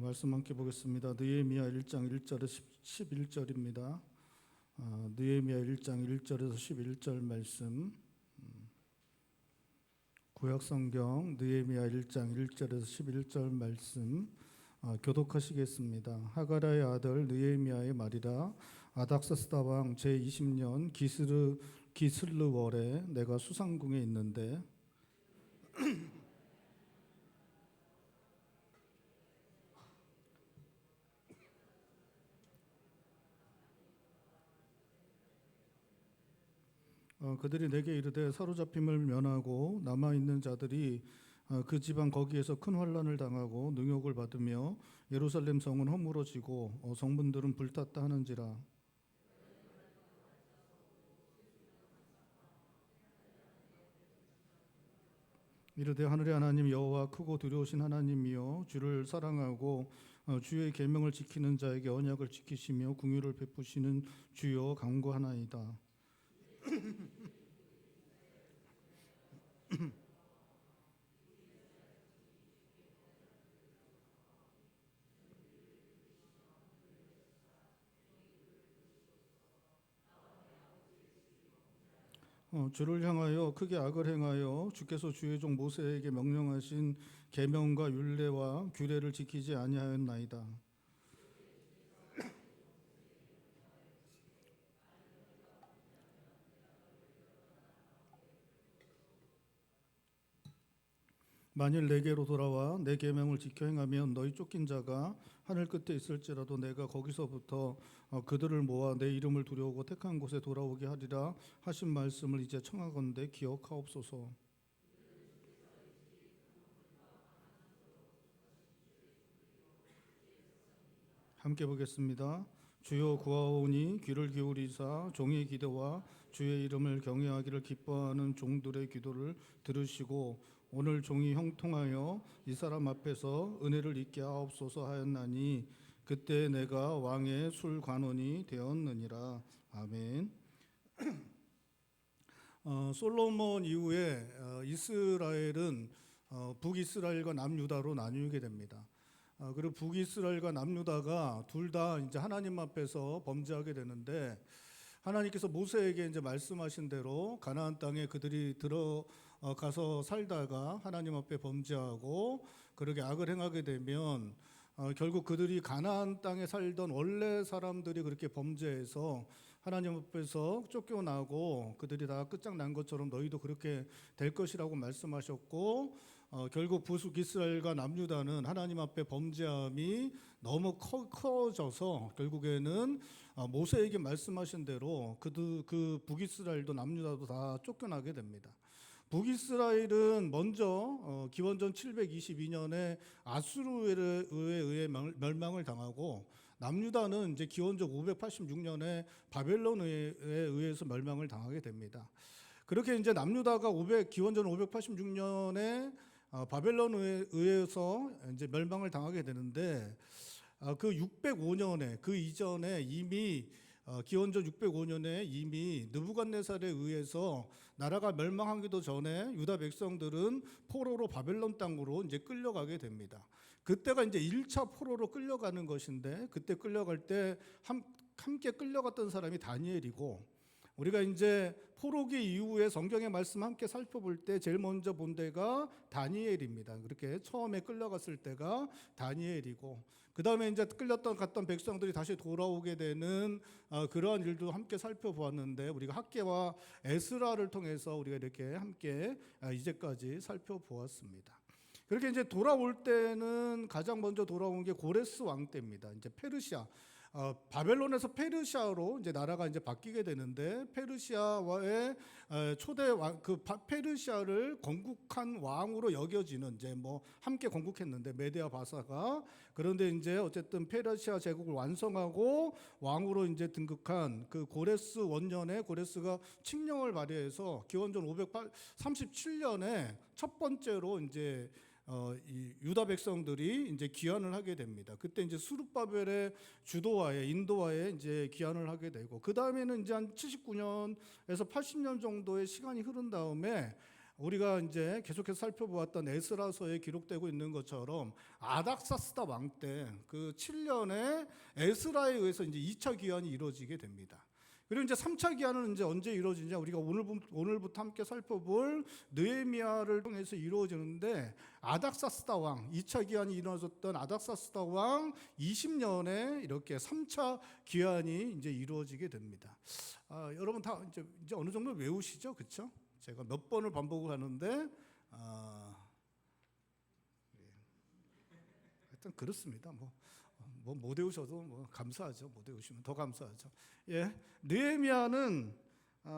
말씀 함께 보겠습니다. 느헤미야 1장 1절에서 11절입니다. 느헤미야 1장 1절에서 11절 말씀. 구약성경 느헤미야 1장 1절에서 11절 말씀 교독하시겠습니다. 하가라의 아들 느헤미야의 말이라. 아닥사스다 왕 제20년 기슬르월에 내가 수상궁에 있는데 그들이 내게 이르되 사로잡힘을 면하고 남아있는 자들이 그 지방 거기에서 큰 환난을 당하고 능욕을 받으며 예루살렘 성은 허물어지고 성문들은 불탔다 하는지라. 이르되 하늘의 하나님 여호와 크고 두려우신 하나님이여 주를 사랑하고 주의 계명을 지키는 자에게 언약을 지키시며 긍휼을 베푸시는 주여 간구하나이다. 주를 향하여 크게 악을 행하여 주께서 주의 종 모세에게 명령하신 계명과 율례와 규례를 지키지 아니하였나이다. 만일 내게로 돌아와 내 계명을 지켜 행하면 너희 쫓긴 자가 하늘 끝에 있을지라도 내가 거기서부터 그들을 모아 내 이름을 두려우고 택한 곳에 돌아오게 하리라 하신 말씀을 이제 청하건대 기억하옵소서. 함께 보겠습니다. 주여 구하오니 귀를 기울이사 종의 기도와 주의 이름을 경외하기를 기뻐하는 종들의 기도를 들으시고 오늘 종이 형통하여 이 사람 앞에서 은혜를 잊게 하옵소서 하였나니 그때 내가 왕의 술관원이 되었느니라. 아멘. 솔로몬 이후에 이스라엘은 북이스라엘과 남유다로 나뉘게 됩니다. 그리고 북이스라엘과 남유다가 둘 다 이제 하나님 앞에서 범죄하게 되는데 하나님께서 모세에게 이제 말씀하신 대로 가나안 땅에 그들이 들어가서 살다가 하나님 앞에 범죄하고 그렇게 악을 행하게 되면 결국 그들이 가나안 땅에 살던 원래 사람들이 그렇게 범죄해서 하나님 앞에서 쫓겨나고 그들이 다 끝장난 것처럼 너희도 그렇게 될 것이라고 말씀하셨고 결국 부속 이스라엘과 남유다는 하나님 앞에 범죄함이 너무 커져서 결국에는 모세에게 말씀하신 대로 그 북이스라엘도 남유다도 다 쫓겨나게 됩니다. 북이스라엘은 먼저 기원전 722년에 아수르에 의해 멸망을 당하고 남유다는 이제 기원전 586년에 바벨론에 의해서 멸망을 당하게 됩니다. 그렇게 이제 남유다가 기원전 586년에 바벨론에 의해서 이제 멸망을 당하게 되는데 그 605년에 그 이전에 이미 기원전 605년에 이미 느부갓네살에 의해서 나라가 멸망하기도 전에 유다 백성들은 포로로 바벨론 땅으로 이제 끌려가게 됩니다. 그때가 이제 1차 포로로 끌려가는 것인데 그때 끌려갈 때 함께 끌려갔던 사람이 다니엘이고 우리가 이제 포로기 이후에 성경의 말씀 함께 살펴볼 때 제일 먼저 본 데가 다니엘입니다. 그렇게 처음에 끌려갔을 때가 다니엘이고 그 다음에 이제 갔던 백성들이 다시 돌아오게 되는 그러한 일도 함께 살펴보았는데 우리가 학개와 에스라를 통해서 우리가 이렇게 함께 이제까지 살펴보았습니다. 그렇게 이제 돌아올 때는 가장 먼저 돌아온 게 고레스 왕 때입니다. 이제 페르시아 바벨론에서 페르시아로 이제 나라가 이제 바뀌게 되는데 페르시아와의 초대 왕 페르시아를 건국한 왕으로 여겨지는 이제 뭐 함께 건국했는데 메데아 바사가 그런데 이제 어쨌든 페르시아 제국을 완성하고 왕으로 이제 등극한 그 고레스 원년에 고레스가 칙령을 발의해서 기원전 537년에 첫 번째로 이제 이 유다 백성들이 이제 귀환을 하게 됩니다. 그때 이제 수르바벨의 주도하에 인도하에 이제 귀환을 하게 되고 그 다음에는 이제 한 79년에서 80년 정도의 시간이 흐른 다음에 우리가 이제 계속해서 살펴보았던 에스라서에 기록되고 있는 것처럼 아닥사스다 왕 때 그 7년에 에스라에 의해서 이제 2차 기한이 이루어지게 됩니다. 그리고 이제 3차 기한은 이제 언제 이루어지냐? 우리가 오늘부터 함께 살펴볼 느헤미야를 통해서 이루어지는데, 아닥사스다 왕 2차 기한이 이루어졌던 아닥사스다 왕 20년에 이렇게 3차 기한이 이제 이루어지게 됩니다. 여러분 다 이제 어느 정도 외우시죠, 그렇죠? 제가 몇 번을 반복을 하는데 하여튼 그렇습니다. 못 외우셔도 감사하죠. 못 외우시면 더 감사하죠. 예, 느헤미야는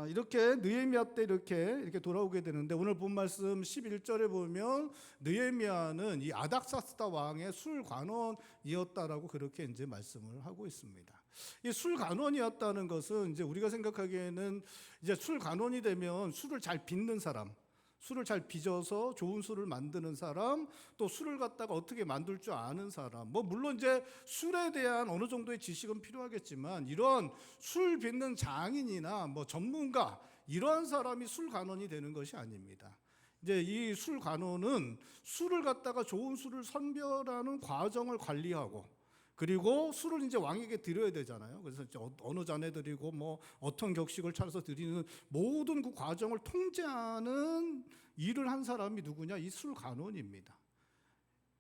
이렇게 느헤미야 때 이렇게 돌아오게 되는데, 오늘 본 말씀 11절에 보면 느헤미야는 이 아닥사스다 왕의 술관원이었다라고 그렇게 이제 말씀을 하고 있습니다. 이 술관원이었다는 것은 이제 우리가 생각하기에는 이제 술관원이 되면 술을 잘 빚는 사람, 술을 잘 빚어서 좋은 술을 만드는 사람, 또 술을 갖다가 어떻게 만들 줄 아는 사람, 물론 이제 술에 대한 어느 정도의 지식은 필요하겠지만, 이런 술 빚는 장인이나 전문가, 이러한 사람이 술관원이 되는 것이 아닙니다. 이제 이 술관원은 술을 갖다가 좋은 술을 선별하는 과정을 관리하고, 그리고 술을 이제 왕에게 드려야 되잖아요. 그래서 이제 어느 잔에 드리고 어떤 격식을 차려서 드리는 모든 그 과정을 통제하는 일을 한 사람이 누구냐? 이 술관원입니다.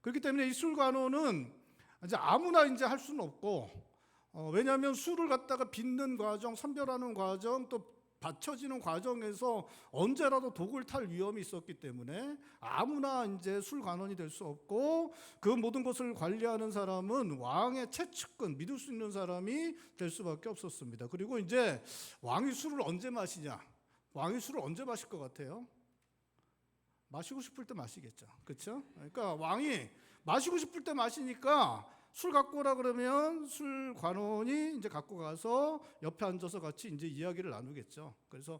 그렇기 때문에 이 술관원은 이제 아무나 이제 할 수는 없고, 왜냐하면 술을 갖다가 빚는 과정, 선별하는 과정, 또 받쳐지는 과정에서 언제라도 독을 탈 위험이 있었기 때문에 아무나 이제 술관원이 될 수 없고, 그 모든 것을 관리하는 사람은 왕의 최측근, 믿을 수 있는 사람이 될 수밖에 없었습니다. 그리고 이제 왕이 술을 언제 마시냐? 왕이 술을 언제 마실 것 같아요? 마시고 싶을 때 마시겠죠. 그렇죠? 그러니까 왕이 마시고 싶을 때 마시니까 술 갖고 오라 그러면 술관원이 이제 갖고 가서 옆에 앉아서 같이 이제 이야기를 나누겠죠. 그래서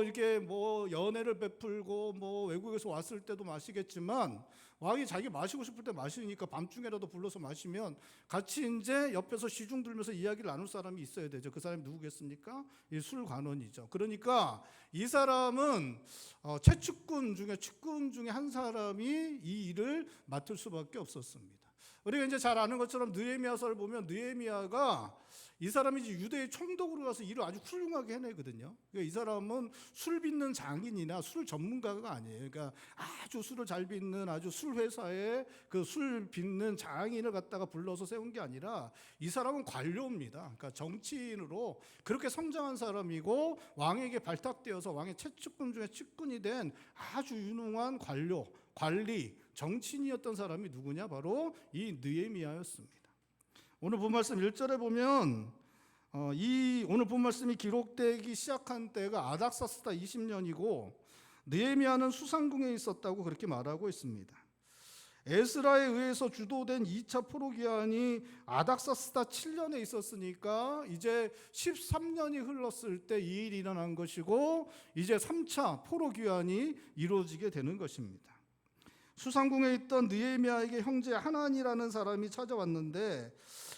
이렇게 연애를 베풀고 외국에서 왔을 때도 마시겠지만, 왕이 자기 마시고 싶을 때 마시니까 밤중에라도 불러서 마시면 같이 이제 옆에서 시중 들면서 이야기를 나눌 사람이 있어야 되죠. 그 사람이 누구겠습니까? 이 술관원이죠. 그러니까 이 사람은 최측근 중에 측근 중에 한 사람이 이 일을 맡을 수밖에 없었습니다. 우리가 이제 잘 아는 것처럼 느헤미야서를 보면 느헤미야가 이 사람이 이제 유대의 총독으로 가서 일을 아주 훌륭하게 해내거든요. 그러니까 이 사람은 술 빚는 장인이나 술 전문가가 아니에요. 그러니까 아주 술을 잘 빚는 아주 술 회사에 그 술 빚는 장인을 갖다가 불러서 세운 게 아니라, 이 사람은 관료입니다. 그러니까 정치인으로 그렇게 성장한 사람이고, 왕에게 발탁되어서 왕의 최측근 중에 측근이 된 아주 유능한 관리, 정치인이었던 사람이 누구냐? 바로 이 느헤미야였습니다. 오늘 본 말씀 1절에 보면 오늘 본 말씀이 기록되기 시작한 때가 아닥사스다 20년이고, 느헤미야는 수상궁에 있었다고 그렇게 말하고 있습니다. 에스라에 의해서 주도된 2차 포로기한이 아닥사스다 7년에 있었으니까 이제 13년이 흘렀을 때 이 일이 일어난 것이고, 이제 3차 포로기한이 이루어지게 되는 것입니다. 수상궁에 있던 느헤미야에게 형제 하난이라는 사람이 찾아왔는데,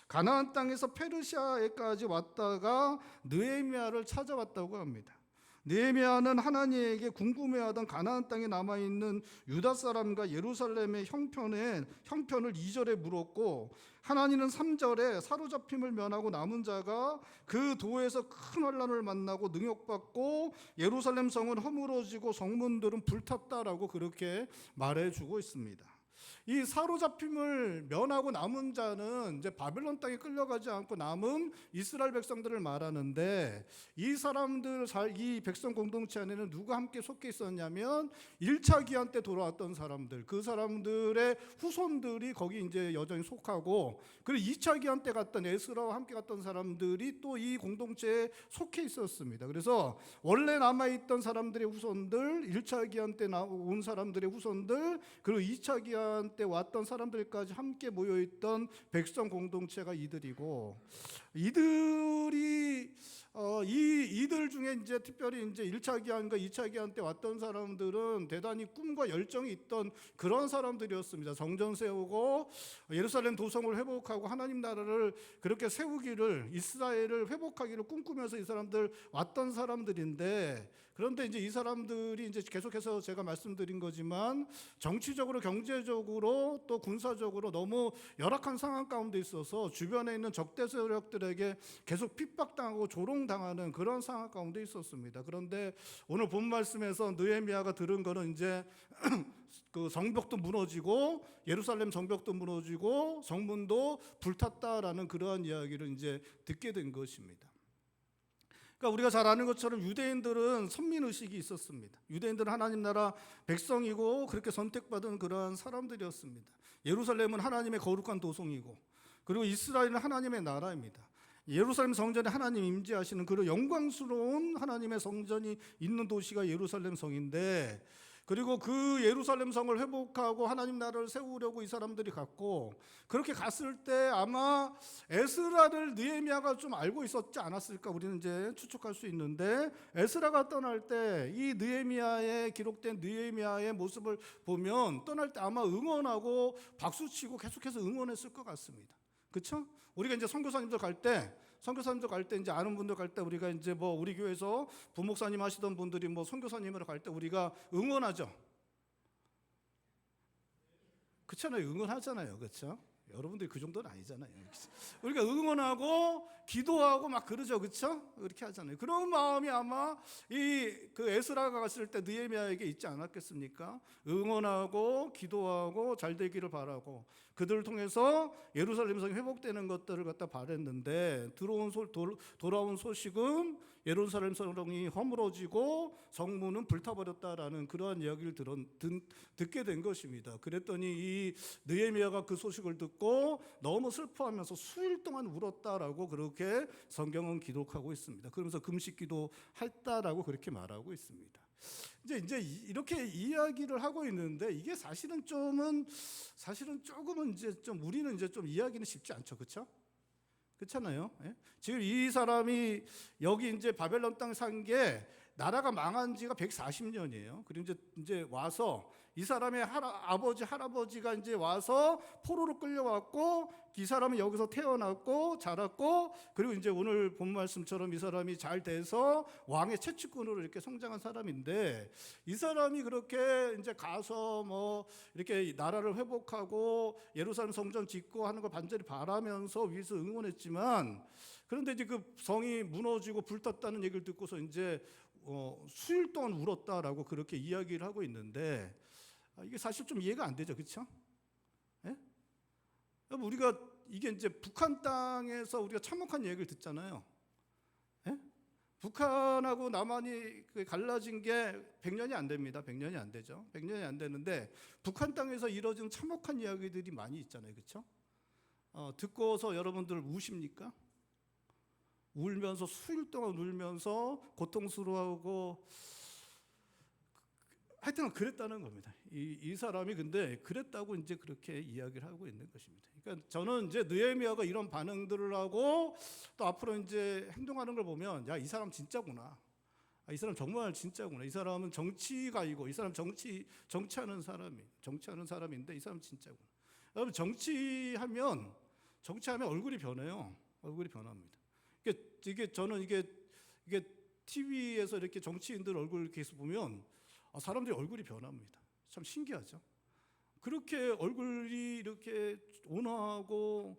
가나안 땅에서 페르시아에까지 왔다가 느헤미야를 찾아왔다고 합니다. 느헤미야는 하나니에게 궁금해하던 가나안 땅에 남아있는 유다 사람과 예루살렘의 형편을 2절에 물었고, 하나니는 3절에 사로잡힘을 면하고 남은 자가 그 도에서 큰 환난을 만나고 능욕받고 예루살렘 성은 허물어지고 성문들은 불탔다라고 그렇게 말해주고 있습니다. 이 사로잡힘을 면하고 남은 자는 이제 바벨론 땅에 끌려가지 않고 남은 이스라엘 백성들을 말하는데, 이 백성 공동체 안에는 누가 함께 속해 있었냐면 1차 기한 때 돌아왔던 사람들, 그 사람들의 후손들이 거기 이제 여전히 속하고, 그리고 2차 기한 때 갔던 에스라와 함께 갔던 사람들이 또 이 공동체에 속해 있었습니다. 그래서 원래 남아있던 사람들의 후손들, 1차 기한 때 온 사람들의 후손들, 그리고 2차 기한 때 왔던 사람들까지 함께 모여있던 백성 공동체가 이들이고, 이들이 이들 중에 이제 특별히 이제 1차 기한과 2차 기한 때 왔던 사람들은 대단히 꿈과 열정이 있던 그런 사람들이었습니다. 성전 세우고 예루살렘 도성을 회복하고 하나님 나라를 그렇게 세우기를, 이스라엘을 회복하기를 꿈꾸면서 이 사람들 왔던 사람들인데, 그런데 이제 이 사람들이 이제 계속해서 제가 말씀드린 거지만 정치적으로, 경제적으로, 또 군사적으로 너무 열악한 상황 가운데 있어서 주변에 있는 적대 세력들에게 계속 핍박당하고 조롱당하는 그런 상황 가운데 있었습니다. 그런데 오늘 본 말씀에서 느헤미야가 들은 거는 이제 그 성벽도 무너지고 예루살렘 성벽도 무너지고 성문도 불탔다라는 그러한 이야기를 이제 듣게 된 것입니다. 그러니까 우리가 잘 아는 것처럼 유대인들은 선민의식이 있었습니다. 유대인들은 하나님 나라 백성이고 그렇게 선택받은 그러한 사람들이었습니다. 예루살렘은 하나님의 거룩한 도성이고, 그리고 이스라엘은 하나님의 나라입니다. 예루살렘 성전에 하나님 임재하시는 그런 영광스러운 하나님의 성전이 있는 도시가 예루살렘 성인데, 그리고 그 예루살렘 성을 회복하고 하나님 나라를 세우려고 이 사람들이 갔고, 그렇게 갔을 때 아마 에스라를 느헤미야가 좀 알고 있었지 않았을까 우리는 이제 추측할 수 있는데, 에스라가 떠날 때 이 느헤미야에 기록된 느헤미야의 모습을 보면 떠날 때 아마 응원하고 박수치고 계속해서 응원했을 것 같습니다. 그렇죠? 우리가 이제 선교사님들 갈 때 이제 아는 분들 갈 때 우리가 이제 뭐 우리 교회에서 부목사님 하시던 분들이 뭐 선교사님으로 갈 때 우리가 응원하죠. 그렇잖아요. 응원하잖아요. 그렇죠? 여러분들이 그 정도는 아니잖아요. 우리가 응원하고 기도하고 막 그러죠. 그렇죠? 그렇게 하잖아요. 그런 마음이 아마 그 에스라가 갔을 때 느헤미야에게 있지 않았겠습니까? 응원하고 기도하고 잘 되기를 바라고 그들을 통해서 예루살렘 성이 회복되는 것들을 갖다 바랬는데, 돌아온 소식은 예루살렘 성이 허물어지고 성문은 불타버렸다라는 그러한 이야기를 듣게 된 것입니다. 그랬더니 이 느헤미야가 그 소식을 듣고 너무 슬퍼하면서 수일 동안 울었다라고 그렇게 성경은 기록하고 있습니다. 그러면서 금식기도 했다라고 그렇게 말하고 있습니다. 이제 이렇게 이야기를 하고 있는데, 이게 사실은 조금은 이제 좀 우리는 이제 좀 이야기는 쉽지 않죠, 그렇죠? 그렇잖아요. 예? 지금 이 사람이 여기 이제 바벨론 땅 산 게 나라가 망한 지가 140년이에요. 그리고 이제 와서 이 사람의 할아버지가 이제 와서 포로로 끌려왔고, 이 사람은 여기서 태어났고 자랐고, 그리고 이제 오늘 본 말씀처럼 이 사람이 잘 돼서 왕의 채찍꾼으로 이렇게 성장한 사람인데, 이 사람이 그렇게 이제 가서 뭐 이렇게 나라를 회복하고 예루살렘 성전 짓고 하는 걸 반절히 바라면서 위에서 응원했지만, 그런데 이제 그 성이 무너지고 불탔다는 얘기를 듣고서 이제 수일 동안 울었다라고 그렇게 이야기를 하고 있는데, 이게 사실 좀 이해가 안 되죠, 그렇죠? 예? 우리가 이게 이제 북한 땅에서 우리가 참혹한 얘기를 듣잖아요. 예? 북한하고 남한이 갈라진 게 100년이 안 됩니다. 100년이 안 되죠. 100년이 안 되는데 북한 땅에서 이뤄진 참혹한 이야기들이 많이 있잖아요, 그렇죠? 듣고서 여러분들 우십니까? 울면서 수일 동안 울면서 고통스러워하고, 하여튼 그랬다는 겁니다. 이 사람이 근데 그랬다고 이제 그렇게 이야기를 하고 있는 것입니다. 그러니까 저는 이제 느헤미야가 이런 반응들을 하고 또 앞으로 이제 행동하는 걸 보면, 야, 이 사람 진짜구나. 이 사람 정말 진짜구나. 이 사람은 정치가이고, 이 사람 정치하는 사람인데 이 사람 진짜구나. 여러분, 정치하면 얼굴이 변해요. 얼굴이 변합니다. 이게 TV에서 이렇게 정치인들 얼굴 계속 보면 사람들이 얼굴이 변합니다. 참 신기하죠. 그렇게 얼굴이 이렇게 온화하고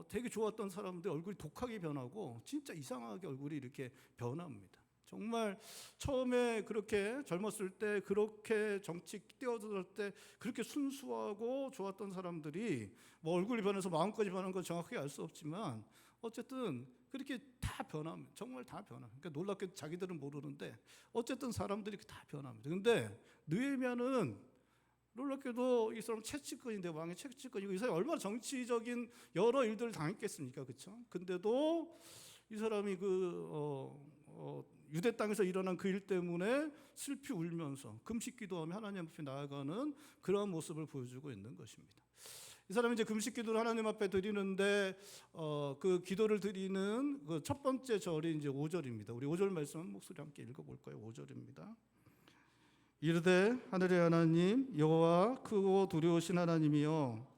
되게 좋았던 사람들 얼굴이 독하게 변하고 진짜 이상하게 얼굴이 이렇게 변합니다. 정말 처음에 그렇게 젊었을 때, 그렇게 정치 뛰어들 때 그렇게 순수하고 좋았던 사람들이 뭐 얼굴이 변해서 마음까지 변한 건 정확하게 알 수 없지만 어쨌든 그렇게 다 변합니다. 정말 다 변합니다. 그러니까 놀랍게 자기들은 모르는데 어쨌든 사람들이 다 변합니다. 근데 느헤미야는 놀랍게도 이 사람 채찍꾼인데, 왕의 채찍꾼이고, 이 사람이 얼마나 정치적인 여러 일들을 당했겠습니까, 그렇죠? 근데도 이 사람이 유대 땅에서 일어난 그 일 때문에 슬피 울면서 금식 기도하며 하나님 앞에 나아가는 그런 모습을 보여주고 있는 것입니다. 이 사람이 이제 금식 기도를 하나님 앞에 드리는데 그 기도를 드리는 그 첫 번째 절이 이제 5절입니다. 우리 5절 말씀 목소리 함께 읽어볼까요? 5절입니다. 이르되 하늘의 하나님 여호와 크고 두려우신 하나님이여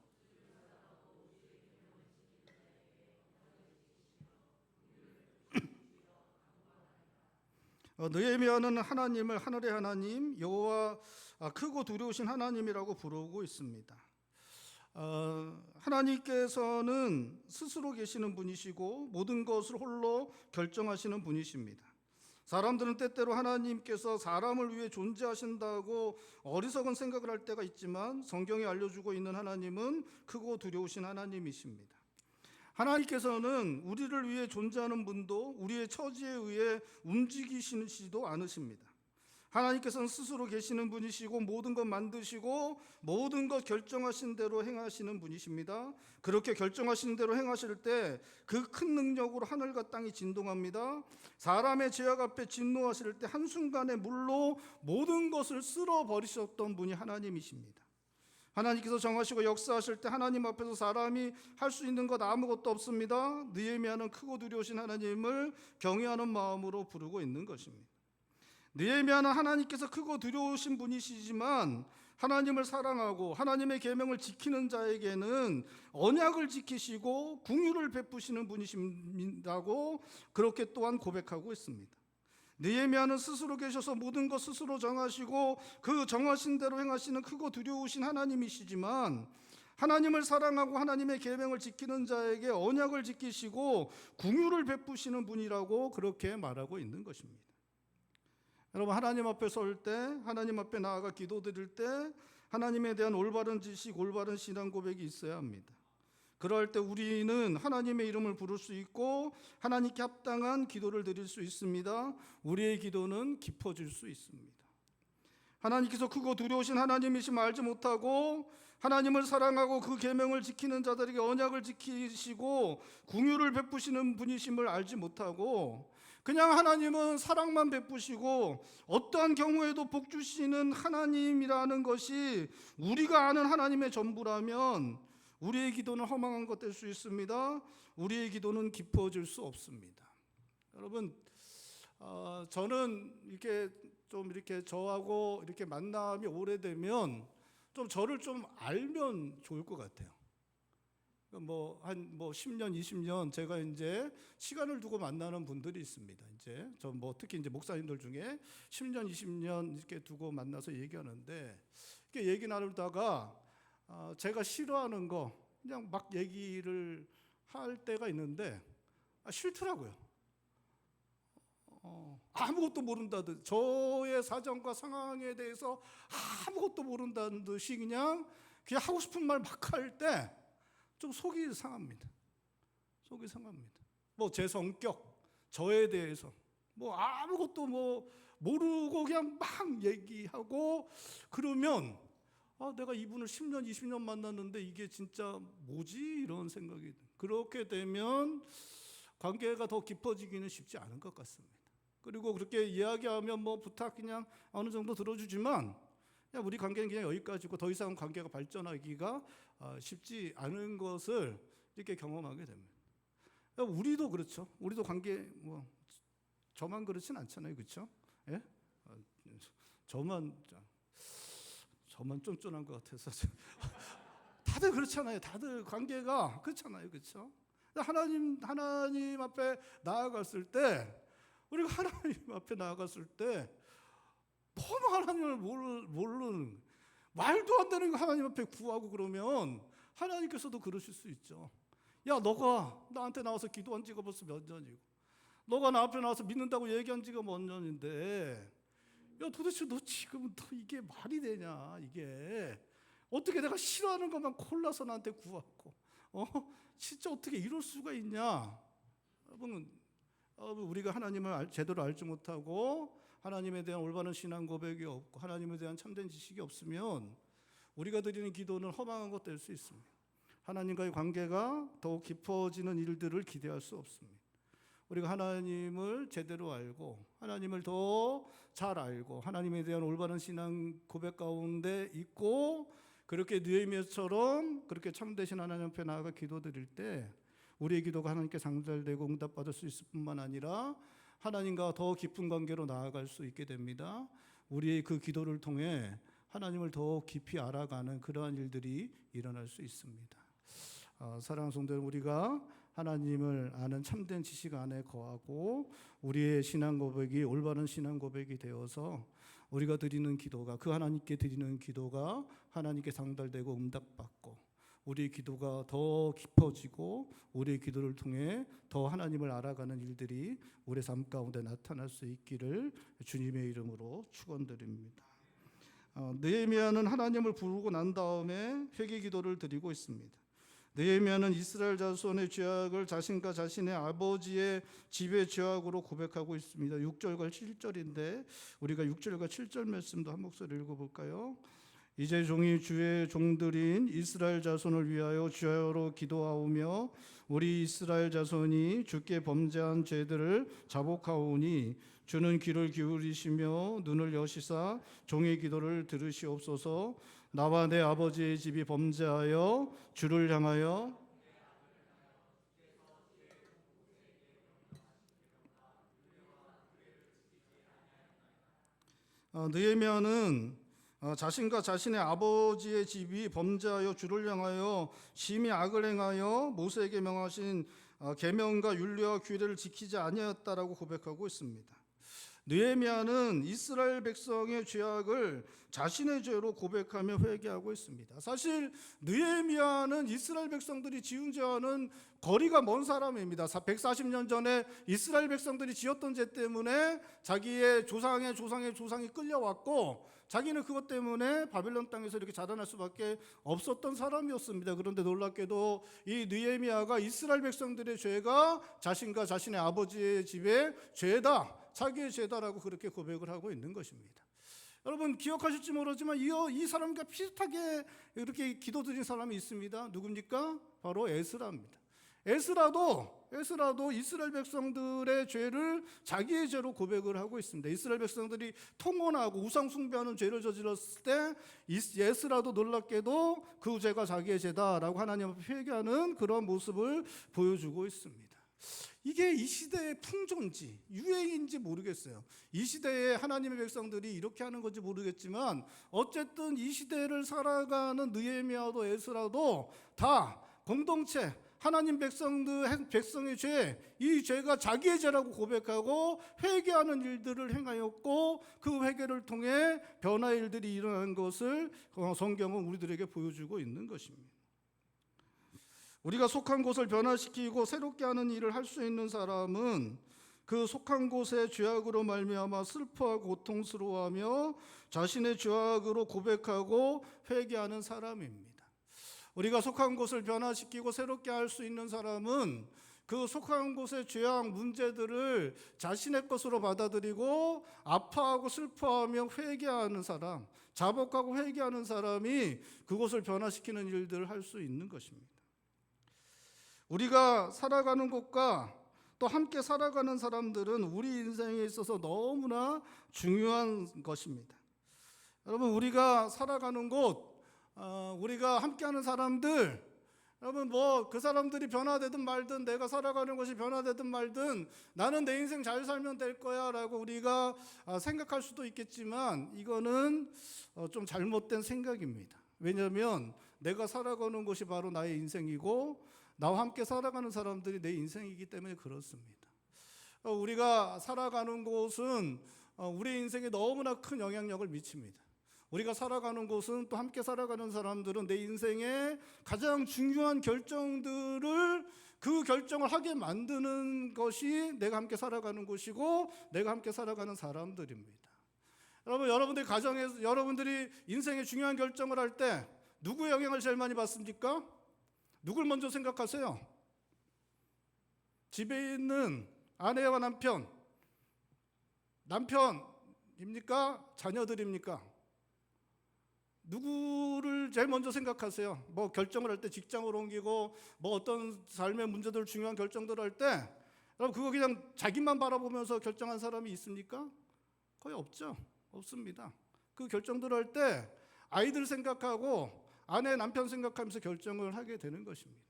느헤미야는 하나님을 하늘의 하나님 여호와 크고 두려우신 하나님이라고 부르고 있습니다. 하나님께서는 스스로 계시는 분이시고 모든 것을 홀로 결정하시는 분이십니다. 사람들은 때때로 하나님께서 사람을 위해 존재하신다고 어리석은 생각을 할 때가 있지만 성경이 알려주고 있는 하나님은 크고 두려우신 하나님이십니다. 하나님께서는 우리를 위해 존재하는 분도 우리의 처지에 의해 움직이시지도 않으십니다. 하나님께서는 스스로 계시는 분이시고 모든 것 만드시고 모든 것 결정하신 대로 행하시는 분이십니다. 그렇게 결정하신 대로 행하실 때 그 큰 능력으로 하늘과 땅이 진동합니다. 사람의 죄악 앞에 진노하실 때 한순간에 물로 모든 것을 쓸어버리셨던 분이 하나님이십니다. 하나님께서 정하시고 역사하실 때 하나님 앞에서 사람이 할 수 있는 것 아무것도 없습니다. 느헤미야는 크고 두려우신 하나님을 경외하는 마음으로 부르고 있는 것입니다. 느헤미야는 하나님께서 크고 두려우신 분이시지만 하나님을 사랑하고 하나님의 계명을 지키는 자에게는 언약을 지키시고 긍휼을 베푸시는 분이신다고 그렇게 또한 고백하고 있습니다. 느헤미야는 스스로 계셔서 모든 것 스스로 정하시고 그 정하신 대로 행하시는 크고 두려우신 하나님이시지만 하나님을 사랑하고 하나님의 계명을 지키는 자에게 언약을 지키시고 긍휼을 베푸시는 분이라고 그렇게 말하고 있는 것입니다. 여러분, 하나님 앞에 설 때, 하나님 앞에 나아가 기도드릴 때 하나님에 대한 올바른 지식, 올바른 신앙 고백이 있어야 합니다. 그럴 때 우리는 하나님의 이름을 부를 수 있고 하나님께 합당한 기도를 드릴 수 있습니다. 우리의 기도는 깊어질 수 있습니다. 하나님께서 크고 두려우신 하나님이심을 알지 못하고 하나님을 사랑하고 그 계명을 지키는 자들에게 언약을 지키시고 긍휼을 베푸시는 분이심을 알지 못하고 그냥 하나님은 사랑만 베푸시고 어떠한 경우에도 복 주시는 하나님이라는 것이 우리가 아는 하나님의 전부라면 우리의 기도는 허망한 것 될 수 있습니다. 우리의 기도는 깊어질 수 없습니다. 여러분, 저는 이렇게 저하고 이렇게 만남이 오래되면 좀 저를 좀 알면 좋을 것 같아요. 한 10년, 20년 제가 이제 시간을 두고 만나는 분들이 있습니다. 이제 특히 이제 목사님들 중에 10년, 20년 이렇게 두고 만나서 얘기하는데 이렇게 얘기 나누다가 제가 싫어하는 거 그냥 막 얘기를 할 때가 있는데 싫더라고요. 아무것도 모른다듯 저의 사정과 상황에 대해서 아무것도 모른다는 듯이 그냥 하고 싶은 말 막 할 때 좀 속이 상합니다. 속이 상합니다. 제 성격, 저에 대해서 아무것도 모르고 그냥 막 얘기하고 그러면 내가 이분을 10년, 20년 만났는데 이게 진짜 뭐지? 이런 생각이 그렇게 되면 관계가 더 깊어지기는 쉽지 않은 것 같습니다. 그리고 그렇게 이야기하면 부탁 그냥 어느 정도 들어주지만 그냥 우리 관계는 그냥 여기까지고 더 이상 관계가 발전하기가 쉽지 않은 것을 이렇게 경험하게 됩니다. 우리도 그렇죠. 우리도 관계 저만 그렇진 않잖아요, 그렇죠? 예? 저만 쫀쫀한 것 같아서 다들 그렇잖아요. 다들 관계가 그렇잖아요, 그렇죠? 하나님 앞에 나아갔을 때 우리가 하나님 앞에 나아갔을 때 너무 하나님을 모르는 말도 안 되는 거 하나님 앞에 구하고 그러면 하나님께서도 그러실 수 있죠. 야, 너가 나한테 나와서 기도한 지가 벌써 몇 년이고 너가 나 앞에 나와서 믿는다고 얘기한 지가 몇 년인데 야, 도대체 너 지금 이게 말이 되냐? 이게 어떻게 내가 싫어하는 것만 골라서 나한테 구하고 진짜 어떻게 이럴 수가 있냐? 여러분, 우리가 하나님을 제대로 알지 못하고 하나님에 대한 올바른 신앙 고백이 없고 하나님에 대한 참된 지식이 없으면 우리가 드리는 기도는 허망한 것 될 수 있습니다. 하나님과의 관계가 더욱 깊어지는 일들을 기대할 수 없습니다. 우리가 하나님을 제대로 알고 하나님을 더 잘 알고 하나님에 대한 올바른 신앙 고백 가운데 있고 그렇게 느헤미야처럼 그렇게 참되신 하나님 앞에 나아가 기도드릴 때 우리의 기도가 하나님께 상달되고 응답받을 수 있을 뿐만 아니라 하나님과 더 깊은 관계로 나아갈 수 있게 됩니다. 우리의 그 기도를 통해 하나님을 더 깊이 알아가는 그러한 일들이 일어날 수 있습니다. 사랑하는 성도 여러분, 우리가 하나님을 아는 참된 지식 안에 거하고 우리의 신앙 고백이 올바른 신앙 고백이 되어서 우리가 드리는 기도가, 그 하나님께 드리는 기도가 하나님께 상달되고 응답받고 우리의 기도가 더 깊어지고 우리의 기도를 통해 더 하나님을 알아가는 일들이 우리의 삶 가운데 나타날 수 있기를 주님의 이름으로 축원드립니다. 느헤미야는 하나님을 부르고 난 다음에 회개 기도를 드리고 있습니다. 느헤미야는 이스라엘 자손의 죄악을 자신과 자신의 아버지의 집의 죄악으로 고백하고 있습니다. 6절과 7절인데 우리가 6절과 7절 말씀도 한 목소리 읽어볼까요? 이제 종이 주의 종들인 이스라엘 자손을 위하여 주야로 기도하오며 우리 이스라엘 자손이 주께 범죄한 죄들을 자복하오니 주는 귀를 기울이시며 눈을 여시사 종의 기도를 들으시옵소서. 나와 내 아버지의 집이 범죄하여 주를 향하여 느헤미야는 자신과 자신의 아버지의 집이 범죄하여 주를 향하여 심히 악을 행하여 모세에게 명하신 계명과 율례와 규례를 지키지 아니하였다라고 고백하고 있습니다. 느헤미야는 이스라엘 백성의 죄악을 자신의 죄로 고백하며 회개하고 있습니다. 사실 느헤미야는 이스라엘 백성들이 지은 죄와는 거리가 먼 사람입니다. 140년 전에 이스라엘 백성들이 지었던 죄 때문에 자기의 조상이 끌려왔고 자기는 그것 때문에 바벨론 땅에서 이렇게 자라날 수밖에 없었던 사람이었습니다. 그런데 놀랍게도 이 느헤미야가 이스라엘 백성들의 죄가 자신과 자신의 아버지의 집의 죄다, 자기의 죄다라고 그렇게 고백을 하고 있는 것입니다. 여러분 기억하실지 모르지만 이 사람과 비슷하게 이렇게 기도드린 사람이 있습니다. 누굽니까? 바로 에스라입니다. 에스라도 이스라엘 백성들의 죄를 자기의 죄로 고백을 하고 있습니다. 이스라엘 백성들이 통혼하고 우상 숭배하는 죄를 저질렀을 때 에스라도 놀랍게도 그 죄가 자기의 죄다라고 하나님 앞에 회개하는 그런 모습을 보여주고 있습니다. 이게 이 시대의 풍조인지 유행인지 모르겠어요. 이 시대에 하나님의 백성들이 이렇게 하는 건지 모르겠지만 어쨌든 이 시대를 살아가는 느헤미야도 에스라도 다 공동체 하나님 백성의 죄, 이 죄가 자기의 죄라고 고백하고 회개하는 일들을 행하였고 그 회개를 통해 변화의 일들이 일어난 것을 성경은 우리들에게 보여주고 있는 것입니다. 우리가 속한 곳을 변화시키고 새롭게 하는 일을 할 수 있는 사람은 그 속한 곳의 죄악으로 말미암아 슬퍼하고 고통스러워하며 자신의 죄악으로 고백하고 회개하는 사람입니다. 우리가 속한 곳을 변화시키고 새롭게 할 수 있는 사람은 그 속한 곳의 죄악 문제들을 자신의 것으로 받아들이고 아파하고 슬퍼하며 회개하는 사람, 자복하고 회개하는 사람이 그곳을 변화시키는 일들을 할 수 있는 것입니다. 우리가 살아가는 곳과 또 함께 살아가는 사람들은 우리 인생에 있어서 너무나 중요한 것입니다. 여러분 우리가 살아가는 곳, 우리가 함께하는 사람들, 여러분 뭐 그 사람들이 변화되든 말든 내가 살아가는 것이 변화되든 말든 나는 내 인생 잘 살면 될 거야 라고 우리가 생각할 수도 있겠지만 이거는 좀 잘못된 생각입니다. 왜냐하면 내가 살아가는 곳이 바로 나의 인생이고 나와 함께 살아가는 사람들이 내 인생이기 때문에 그렇습니다. 우리가 살아가는 곳은 우리 인생에 너무나 큰 영향력을 미칩니다. 우리가 살아가는 곳은 또 함께 살아가는 사람들은 내 인생의 가장 중요한 결정들을 그 결정을 하게 만드는 것이 내가 함께 살아가는 곳이고 내가 함께 살아가는 사람들입니다. 여러분들 가정에서 여러분들이 인생의 중요한 결정을 할 때 누구의 영향을 제일 많이 받습니까? 누굴 먼저 생각하세요? 집에 있는 아내와 남편입니까? 자녀들입니까? 누구를 제일 먼저 생각하세요? 뭐 결정을 할 때 직장으로 옮기고 뭐 어떤 삶의 문제들 중요한 결정들을 할 때 여러분 그거 그냥 자기만 바라보면서 결정한 사람이 있습니까? 거의 없죠. 없습니다. 그 결정들을 할 때 아이들 생각하고 아내, 남편 생각하면서 결정을 하게 되는 것입니다.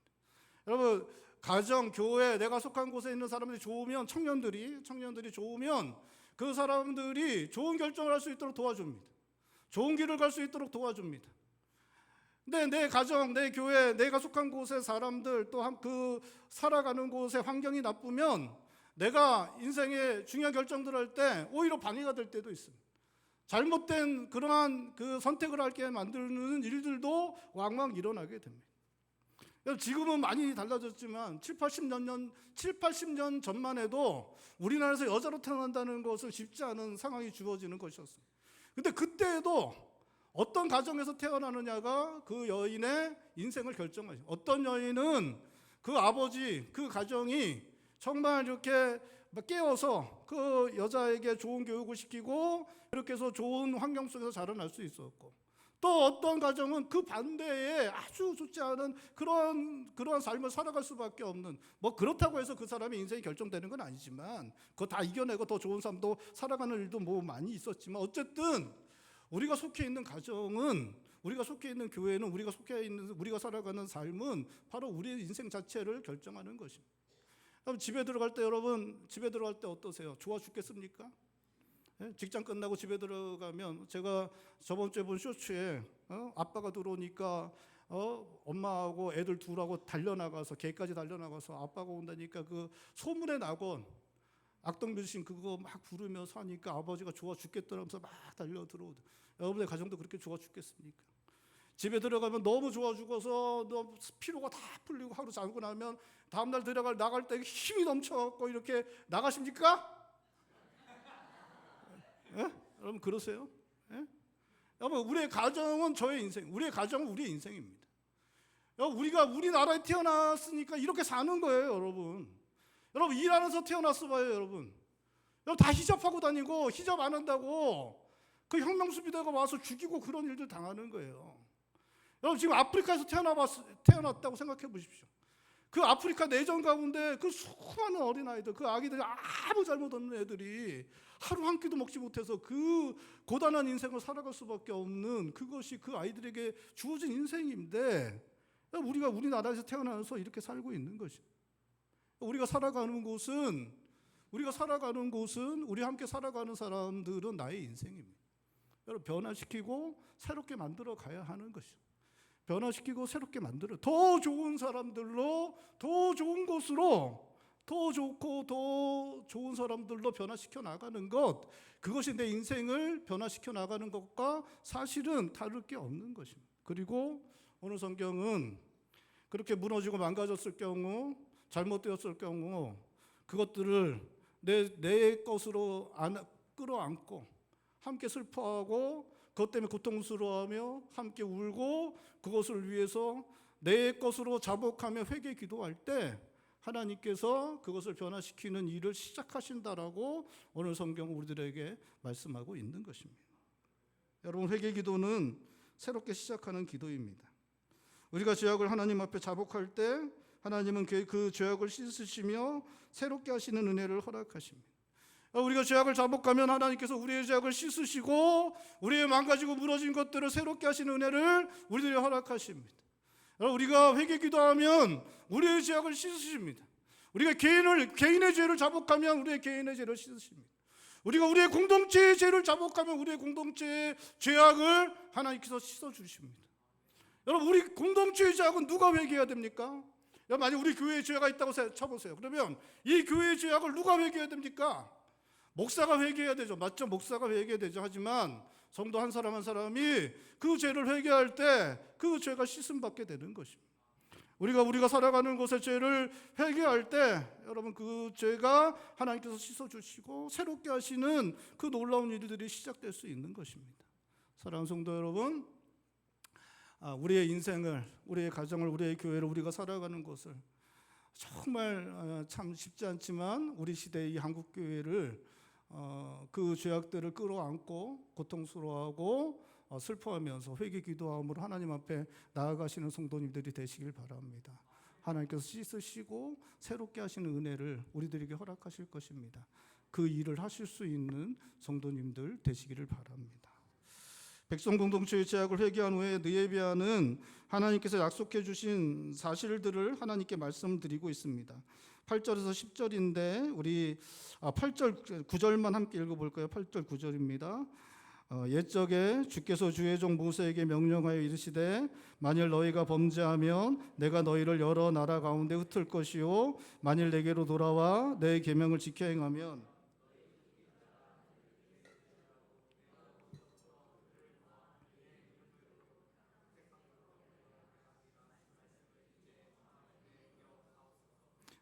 여러분, 가정, 교회, 내가 속한 곳에 있는 사람들이 좋으면, 청년들이 좋으면 그 사람들이 좋은 결정을 할 수 있도록 도와줍니다. 좋은 길을 갈 수 있도록 도와줍니다. 근데 내 가정, 내 교회, 내가 속한 곳의 사람들, 또 그 살아가는 곳의 환경이 나쁘면 내가 인생의 중요한 결정들을 할 때 오히려 방해가 될 때도 있습니다. 잘못된 그러한 그 선택을 하게 만드는 일들도 왕왕 일어나게 됩니다. 지금은 많이 달라졌지만 7, 80년 전만 해도 우리나라에서 여자로 태어난다는 것은 쉽지 않은 상황이 주어지는 것이었습니다. 근데 그때에도 어떤 가정에서 태어나느냐가 그 여인의 인생을 결정하죠. 어떤 여인은 그 아버지, 그 가정이 정말 이렇게 깨워서 그 여자에게 좋은 교육을 시키고 이렇게 해서 좋은 환경 속에서 자라날 수 있었고, 또 어떤 가정은 그 반대에 아주 좋지 않은 그러한 삶을 살아갈 수밖에 없는, 뭐 그렇다고 해서 그 사람의 인생이 결정되는 건 아니지만 그거 다 이겨내고 더 좋은 삶도 살아가는 일도 뭐 많이 있었지만, 어쨌든 우리가 속해 있는 가정은, 우리가 속해 있는 교회는, 우리가 살아가는 삶은 바로 우리의 인생 자체를 결정하는 것입니다. 여러분, 집에 들어갈 때 어떠세요? 좋아 죽겠습니까? 직장 끝나고 집에 들어가면, 제가 저번 주에 본 쇼츠에 아빠가 들어오니까 엄마하고 애들 둘하고 달려나가서, 개까지 달려나가서 아빠가 온다니까 그 소문에 나건 악동뮤지션 그거 막 부르면서 하니까 아버지가 좋아 죽겠더라면서 막 달려 들어오죠. 여러분의 가정도 그렇게 좋아 죽겠습니까? 집에 들어가면 너무 좋아 죽어서 너무 피로가 다 풀리고 하루 자고 나면 다음날 나갈 때 힘이 넘쳐갖고 이렇게 나가십니까? 예? 여러분 그러세요? 예? 여러분, 우리의 가정은 저의 인생, 우리의 가정은 우리의 인생입니다. 여러분, 우리나라에 태어났으니까 이렇게 사는 거예요, 여러분. 여러분, 일하면서 태어났어 봐요, 여러분. 다 히잡하고 다니고 히잡 안 한다고 그 혁명수비대가 와서 죽이고 그런 일들 당하는 거예요. 여러분, 지금 아프리카에서 태어났다고 생각해 보십시오. 그 아프리카 내전 가운데 그 수많은 어린아이들, 그 아기들이 아무 잘못 없는 애들이 하루 한 끼도 먹지 못해서 그 고단한 인생을 살아갈 수밖에 없는, 그것이 그 아이들에게 주어진 인생인데, 우리가 우리나라에서 태어나서 이렇게 살고 있는 것이, 우리가 살아가는 곳은 우리 함께 살아가는 사람들은 나의 인생입니다. 여러분, 변화시키고 새롭게 만들어 가야 하는 것이죠. 변화시키고 새롭게 만들어 더 좋은 사람들로, 더 좋은 곳으로, 더 좋고 더 좋은 사람들로 변화시켜 나가는 것, 그것이 내 인생을 변화시켜 나가는 것과 사실은 다를 게 없는 것입니다. 그리고 오늘 성경은 그렇게 무너지고 망가졌을 경우, 잘못되었을 경우 그것들을 내 것으로 끌어안고 함께 슬퍼하고 그것 때문에 고통스러워하며 함께 울고 그것을 위해서 내 것으로 자복하며 회개 기도할 때 하나님께서 그것을 변화시키는 일을 시작하신다라고 오늘 성경은 우리들에게 말씀하고 있는 것입니다. 여러분, 회개 기도는 새롭게 시작하는 기도입니다. 우리가 죄악을 하나님 앞에 자복할 때 하나님은 그 죄악을 씻으시며 새롭게 하시는 은혜를 허락하십니다. 우리가 죄악을 자복하면 하나님께서 우리의 죄악을 씻으시고 우리의 망가지고 무너진 것들을 새롭게 하시는 은혜를 우리들이 허락하십니다. 우리가 회개 기도하면 우리의 죄악을 씻으십니다. 우리가 개인의 죄를 자복하면 우리의 개인의 죄를 씻으십니다. 우리가 우리의 공동체의 죄를 자복하면 우리의 공동체의 죄악을 하나님께서 씻어주십니다. 여러분, 우리 공동체의 죄악은 누가 회개해야 됩니까? 만약 우리 교회에 죄가 있다고 쳐보세요. 그러면 이 교회의 죄악을 누가 회개해야 됩니까? 목사가 회개해야 되죠. 맞죠? 목사가 회개해야 되죠. 하지만 성도 한 사람 한 사람이 그 죄를 회개할 때 그 죄가 씻음받게 되는 것입니다. 우리가 살아가는 곳의 죄를 회개할 때 여러분, 그 죄가 하나님께서 씻어주시고 새롭게 하시는 그 놀라운 일들이 시작될 수 있는 것입니다. 사랑하는 성도 여러분, 우리의 인생을, 우리의 가정을, 우리의 교회를, 우리가 살아가는 곳을 정말 참 쉽지 않지만 우리 시대의 이 한국교회를 그 죄악들을 끌어안고 고통스러워하고 슬퍼하면서 회개 기도함으로 하나님 앞에 나아가시는 성도님들이 되시길 바랍니다. 하나님께서 씻으시고 새롭게 하시는 은혜를 우리들에게 허락하실 것입니다. 그 일을 하실 수 있는 성도님들 되시기를 바랍니다. 백성 공동체의 제약을 회개한 후에 느헤미야는 하나님께서 약속해 주신 사실들을 하나님께 말씀드리고 있습니다. 8절에서 10절인데 우리 8절 9절만 함께 읽어볼까요? 8절 9절입니다. 옛적에 주께서 주의 종 모세에게 명령하여 이르시되 만일 너희가 범죄하면 내가 너희를 여러 나라 가운데 흩을 것이요 만일 내게로 돌아와 내 계명을 지켜 행하면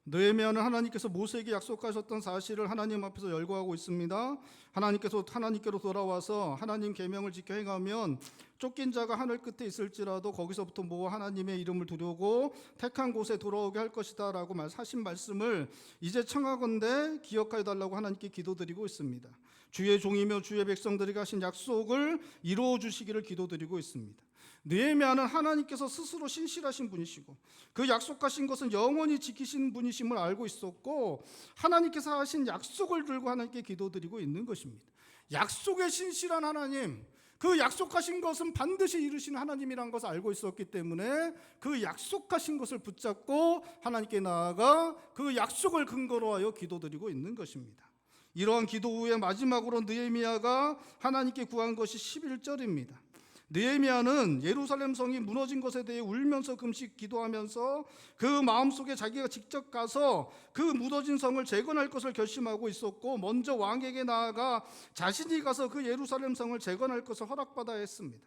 느헤미야는 하나님께서 모세에게 약속하셨던 사실을 하나님 앞에서 열거하고 있습니다. 하나님께로 돌아와서 하나님 계명을 지켜 행하면 쫓긴 자가 하늘 끝에 있을지라도 거기서부터 뭐 하나님의 이름을 두려고 택한 곳에 돌아오게 할 것이다 라고 하신 말씀을 이제 청하건대 기억하여 달라고 하나님께 기도드리고 있습니다. 주의 종이며 주의 백성들이 하신 약속을 이루어 주시기를 기도드리고 있습니다. 느헤미야는 하나님께서 스스로 신실하신 분이시고 그 약속하신 것은 영원히 지키신 분이심을 알고 있었고 하나님께서 하신 약속을 들고 하나님께 기도드리고 있는 것입니다. 약속에 신실한 하나님, 그 약속하신 것은 반드시 이루시는 하나님이라는 것을 알고 있었기 때문에 그 약속하신 것을 붙잡고 하나님께 나아가 그 약속을 근거로 하여 기도드리고 있는 것입니다. 이러한 기도 후에 마지막으로 느헤미야가 하나님께 구한 것이 11절입니다. 느헤미야는 예루살렘 성이 무너진 것에 대해 울면서 금식 기도하면서 그 마음속에 자기가 직접 가서 그 무너진 성을 재건할 것을 결심하고 있었고 먼저 왕에게 나아가 자신이 가서 그 예루살렘 성을 재건할 것을 허락받아야 했습니다.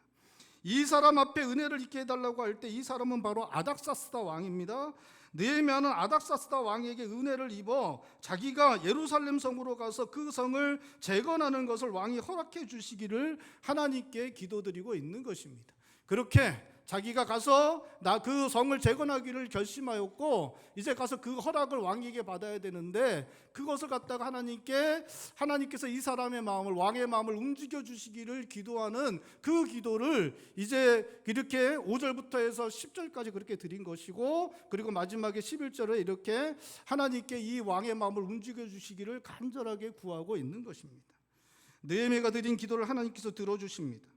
이 사람 앞에 은혜를 있게 해달라고 할 때 이 사람은 바로 아닥사스다 왕입니다. 느헤미야는 아닥사스다 왕에게 은혜를 입어 자기가 예루살렘 성으로 가서 그 성을 재건하는 것을 왕이 허락해 주시기를 하나님께 기도드리고 있는 것입니다. 그렇게 자기가 가서 그 성을 재건하기를 결심하였고 이제 가서 그 허락을 왕에게 받아야 되는데 그것을 갖다가 하나님께서 이 사람의 마음을 왕의 마음을 움직여 주시기를 기도하는 그 기도를 이제 이렇게 5절부터 해서 10절까지 그렇게 드린 것이고 그리고 마지막에 11절에 이렇게 하나님께 이 왕의 마음을 움직여 주시기를 간절하게 구하고 있는 것입니다. 느헤미야가 드린 기도를 하나님께서 들어주십니다.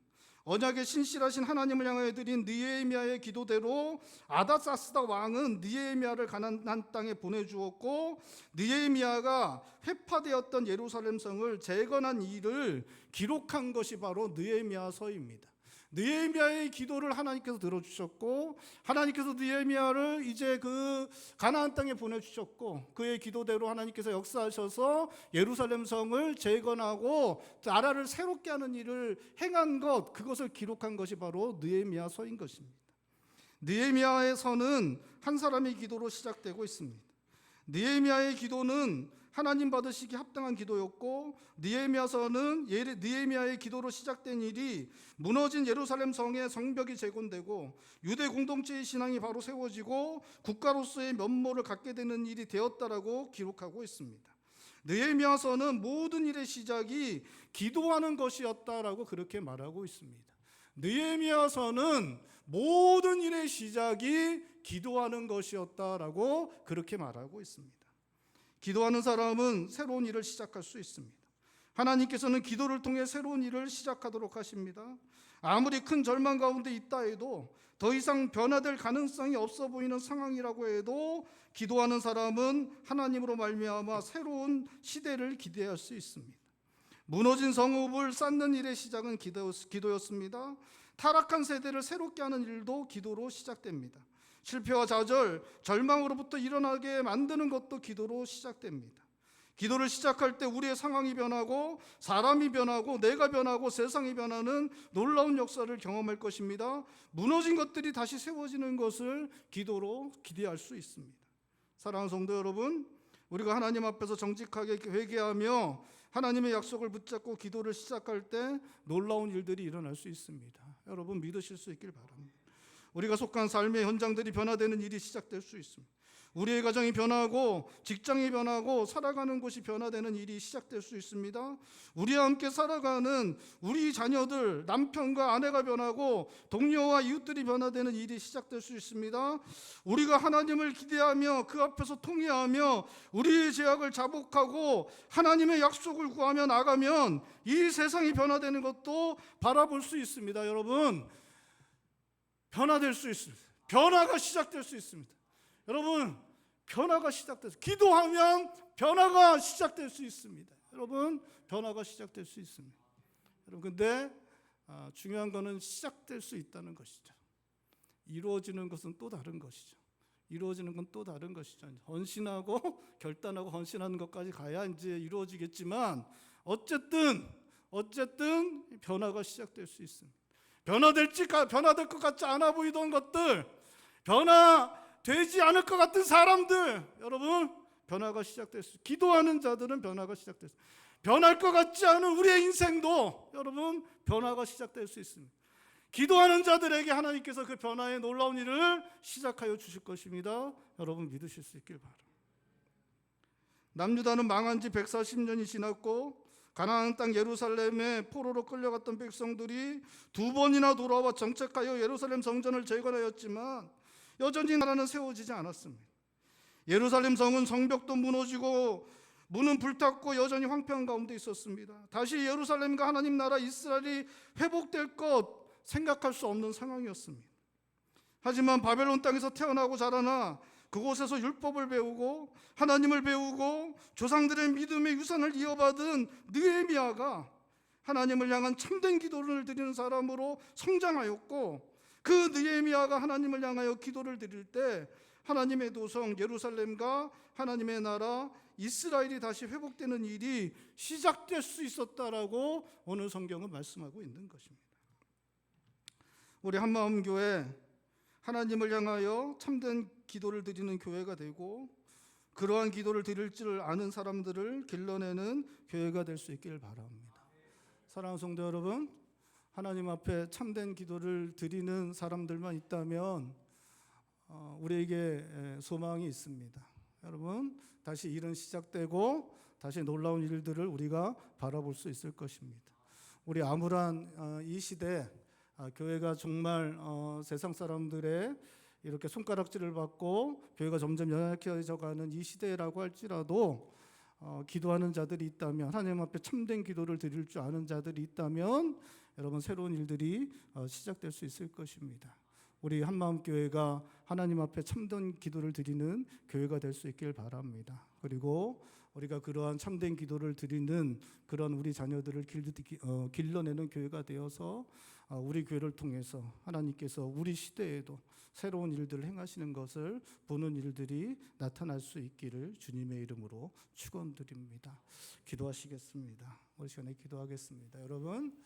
언약에 신실하신 하나님을 향하여 드린 느헤미야의 기도대로 아닥사스다 왕은 느헤미야를 가나안 땅에 보내주었고 느헤미야가 회파되었던 예루살렘 성을 재건한 일을 기록한 것이 바로 느헤미야서입니다. 느헤미야의 기도를 하나님께서 들어주셨고 하나님께서 느헤미야를 이제 그 가나안 땅에 보내주셨고 그의 기도대로 하나님께서 역사하셔서 예루살렘 성을 재건하고 나라를 새롭게 하는 일을 행한 것, 그것을 기록한 것이 바로 느헤미야서인 것입니다. 느헤미야의 서는 한 사람의 기도로 시작되고 있습니다. 느헤미야의 기도는 하나님 받으시기 합당한 기도였고 느헤미야서는 느헤미야의 기도로 시작된 일이 무너진 예루살렘 성의 성벽이 재건되고 유대 공동체의 신앙이 바로 세워지고 국가로서의 면모를 갖게 되는 일이 되었다라고 기록하고 있습니다. 느헤미야서는 모든 일의 시작이 기도하는 것이었다라고 그렇게 말하고 있습니다. 느헤미야서는 모든 일의 시작이 기도하는 것이었다라고 그렇게 말하고 있습니다. 기도하는 사람은 새로운 일을 시작할 수 있습니다. 하나님께서는 기도를 통해 새로운 일을 시작하도록 하십니다. 아무리 큰 절망 가운데 있다 해도 더 이상 변화될 가능성이 없어 보이는 상황이라고 해도 기도하는 사람은 하나님으로 말미암아 새로운 시대를 기대할 수 있습니다. 무너진 성읍을 쌓는 일의 시작은 기도였습니다. 타락한 세대를 새롭게 하는 일도 기도로 시작됩니다. 실패와 좌절, 절망으로부터 일어나게 만드는 것도 기도로 시작됩니다. 기도를 시작할 때 우리의 상황이 변하고 사람이 변하고 내가 변하고 세상이 변하는 놀라운 역사를 경험할 것입니다. 무너진 것들이 다시 세워지는 것을 기도로 기대할 수 있습니다. 사랑하는 성도 여러분, 우리가 하나님 앞에서 정직하게 회개하며 하나님의 약속을 붙잡고 기도를 시작할 때 놀라운 일들이 일어날 수 있습니다. 여러분 믿으실 수 있길 바랍니다. 우리가 속한 삶의 현장들이 변화되는 일이 시작될 수 있습니다. 우리의 가정이 변하고 직장이 변하고 살아가는 곳이 변화되는 일이 시작될 수 있습니다. 우리와 함께 살아가는 우리 자녀들, 남편과 아내가 변하고 동료와 이웃들이 변화되는 일이 시작될 수 있습니다. 우리가 하나님을 기대하며 그 앞에서 통회하며 우리의 죄악을 자복하고 하나님의 약속을 구하며 나가면 이 세상이 변화되는 것도 바라볼 수 있습니다. 여러분, 변화될 수 있습니다. 변화가 시작될 수 있습니다. 여러분, 변화가 시작돼서 기도하면 변화가 시작될 수 있습니다. 여러분, 변화가 시작될 수 있습니다. 여러분, 근데 중요한 것은 시작될 수 있다는 것이죠. 이루어지는 것은 또 다른 것이죠. 이루어지는 건 또 다른 것이죠. 헌신하고 결단하고 헌신하는 것까지 가야 이제 이루어지겠지만 어쨌든 변화가 시작될 수 있습니다. 변화될 것 같지 않아 보이던 것들, 변화되지 않을 것 같은 사람들, 여러분, 변화가 시작될 수 있습니다. 기도하는 자들은 변화가 시작될 수 있습니다. 변할 것 같지 않은 우리의 인생도 여러분 변화가 시작될 수 있습니다. 기도하는 자들에게 하나님께서 그 변화의 놀라운 일을 시작하여 주실 것입니다. 여러분 믿으실 수 있길 바랍니다. 남유다는 망한 지 140년이 지났고 가나안 땅 예루살렘에 포로로 끌려갔던 백성들이 2번이나 돌아와 정착하여 예루살렘 성전을 재건하였지만 여전히 나라는 세워지지 않았습니다. 예루살렘 성은 성벽도 무너지고 문은 불탔고 여전히 황폐한 가운데 있었습니다. 다시 예루살렘과 하나님 나라 이스라엘이 회복될 것 생각할 수 없는 상황이었습니다. 하지만 바벨론 땅에서 태어나고 자라나 그곳에서 율법을 배우고 하나님을 배우고 조상들의 믿음의 유산을 이어받은 느헤미야가 하나님을 향한 참된 기도를 드리는 사람으로 성장하였고, 그 느헤미야가 하나님을 향하여 기도를 드릴 때 하나님의 도성 예루살렘과 하나님의 나라 이스라엘이 다시 회복되는 일이 시작될 수 있었다라고 오늘 성경은 말씀하고 있는 것입니다. 우리 한마음교회 하나님을 향하여 참된 기도를 드리는 교회가 되고 그러한 기도를 드릴 줄 아는 사람들을 길러내는 교회가 될 수 있기를 바랍니다. 사랑하는 성도 여러분, 하나님 앞에 참된 기도를 드리는 사람들만 있다면 우리에게 소망이 있습니다. 여러분, 다시 일은 시작되고 다시 놀라운 일들을 우리가 바라볼 수 있을 것입니다. 우리 암울한 이 시대, 교회가 정말 세상 사람들의 이렇게 손가락질을 받고 교회가 점점 연약해져 가는 이 시대라고 할지라도 기도하는 자들이 있다면, 하나님 앞에 참된 기도를 드릴 줄 아는 자들이 있다면 여러분 새로운 일들이 시작될 수 있을 것입니다. 우리 한마음교회가 하나님 앞에 참된 기도를 드리는 교회가 될 수 있길 바랍니다. 그리고 우리가 그러한 참된 기도를 드리는 그런 우리 자녀들을 길러내는 교회가 되어서 우리 교회를 통해서 하나님께서 우리 시대에도 새로운 일들을 행하시는 것을 보는 일들이 나타날 수 있기를 주님의 이름으로 축원드립니다. 기도하시겠습니다. 우리 시간에 기도하겠습니다. 여러분,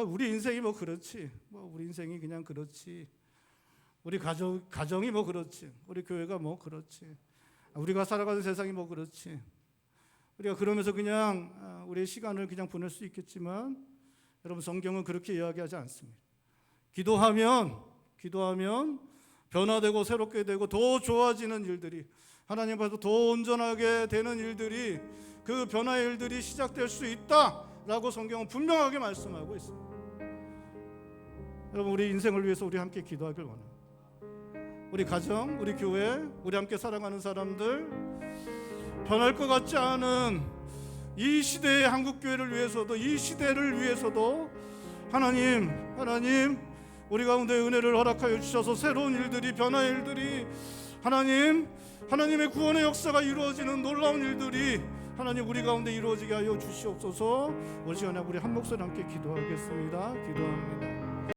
우리 인생이 뭐 그렇지, 우리 인생이 그냥 그렇지, 우리 가정이 뭐 그렇지, 우리 교회가 뭐 그렇지, 우리가 살아가는 세상이 뭐 그렇지, 우리가 그러면서 그냥 우리의 시간을 그냥 보낼 수 있겠지만 여러분, 성경은 그렇게 이야기하지 않습니다. 기도하면 변화되고 새롭게 되고 더 좋아지는 일들이, 하나님 앞에서 더 온전하게 되는 일들이, 그 변화의 일들이 시작될 수 있다라고 성경은 분명하게 말씀하고 있습니다. 여러분, 우리 인생을 위해서 우리 함께 기도하길 원합니다. 우리 가정, 우리 교회, 우리 함께 사랑하는 사람들, 변할 것 같지 않은 이 시대의 한국교회를 위해서도, 이 시대를 위해서도 하나님 우리 가운데 은혜를 허락하여 주셔서 새로운 일들이, 변화의 일들이, 하나님의 구원의 역사가 이루어지는 놀라운 일들이 하나님 우리 가운데 이루어지게 하여 주시옵소서. 오늘 시간에 우리 한 목소리 함께 기도하겠습니다. 기도합니다.